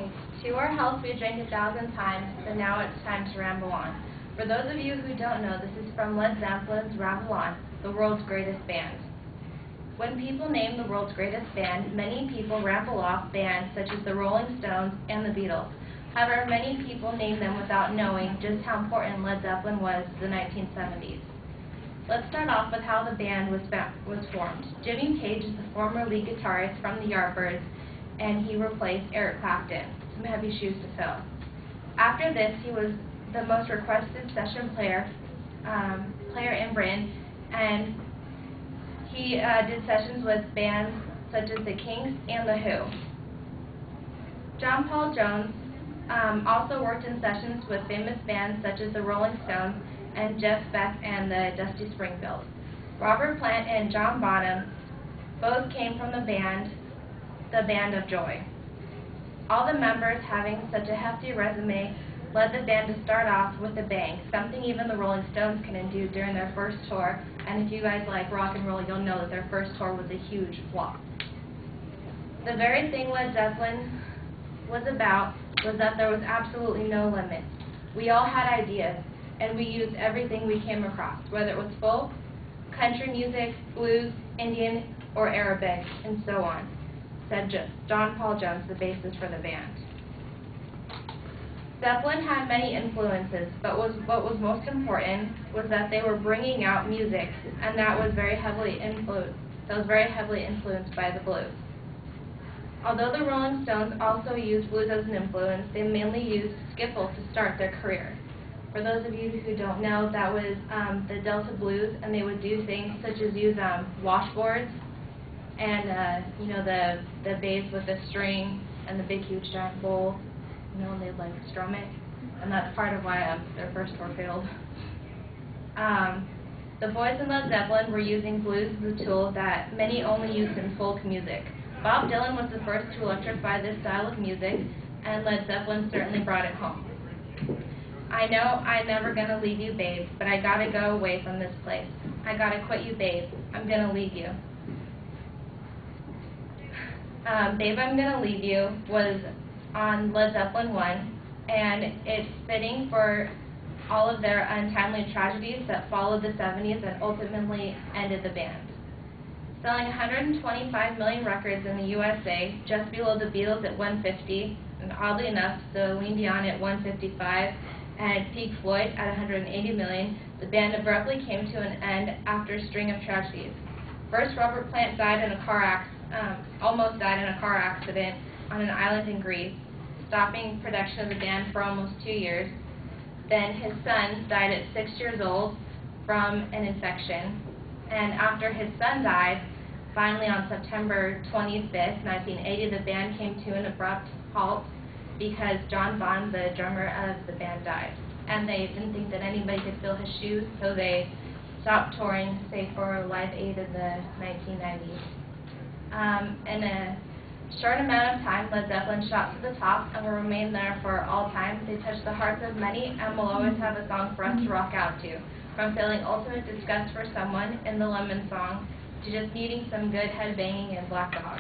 saying, "To our health we drink 1,000 times, but now it's time to ramble on." For those of you who don't know, this is from Led Zeppelin's Ramble On, the world's greatest band. When people name the world's greatest band, many people ramble off bands such as the Rolling Stones and the Beatles. However, many people name them without knowing just how important Led Zeppelin was to the 1970s. Let's start off with how the band was formed. Jimmy Page is the former lead guitarist from the Yardbirds, and he replaced Eric Clapton. Some heavy shoes to fill. After this, he was the most requested session player in Britain, and he did sessions with bands such as the Kinks and the Who. John Paul Jones also worked in sessions with famous bands such as the Rolling Stones and Jeff Beck and the Dusty Springfield. Robert Plant and John Bonham both came from the band of Joy. All the members, having such a hefty resume, led the band to start off with a bang, something even the Rolling Stones couldn't do during their first tour, and if you guys like rock and roll, you'll know that their first tour was a huge flop. The very thing Led Zeppelin was about was that there was absolutely no limit. We all had ideas, and we used everything we came across, whether it was folk, country music, blues, Indian, or Arabic, and so on, said John Paul Jones, the bassist for the band. Zeppelin had many influences, but what was most important was that they were bringing out music, and that was very heavily influenced by the blues. Although the Rolling Stones also used blues as an influence, they mainly used skiffle to start their career. For those of you who don't know, that was the Delta blues, and they would do things such as use washboards and the bass with the string and the big huge giant bowl, and they'd like strum it, and that's part of why their first tour failed. The boys in Led Zeppelin were using blues as a tool that many only used in folk music. Bob Dylan was the first to electrify this style of music, and Led Zeppelin certainly brought it home. I know I'm never gonna leave you, babe, but I gotta go away from this place. I gotta quit you, babe. I'm gonna leave you. Babe, I'm Gonna Leave You was on Led Zeppelin 1, and it's fitting for all of their untimely tragedies that followed the 70s and ultimately ended the band. Selling 125 million records in the USA, just below the Beatles at 150, and oddly enough, Celine Dion at 155, and Pink Floyd at 180 million, the band abruptly came to an end after a string of tragedies. First, Robert Plant almost died in a car accident on an island in Greece, stopping production of the band for almost 2 years. Then his son died at 6 years old from an infection, and after his son died, finally on September 25th, 1980, the band came to an abrupt halt because John Bonham, the drummer of the band, died. And they didn't think that anybody could fill his shoes, so they stopped touring, say, for Live Aid in the 1990s. In a short amount of time, Led Zeppelin shot to the top and will remain there for all time. They touched the hearts of many and will always have a song for us to rock out to. From feeling ultimate disgust for someone in the Lemon Song to just needing some good head banging in Black Dog.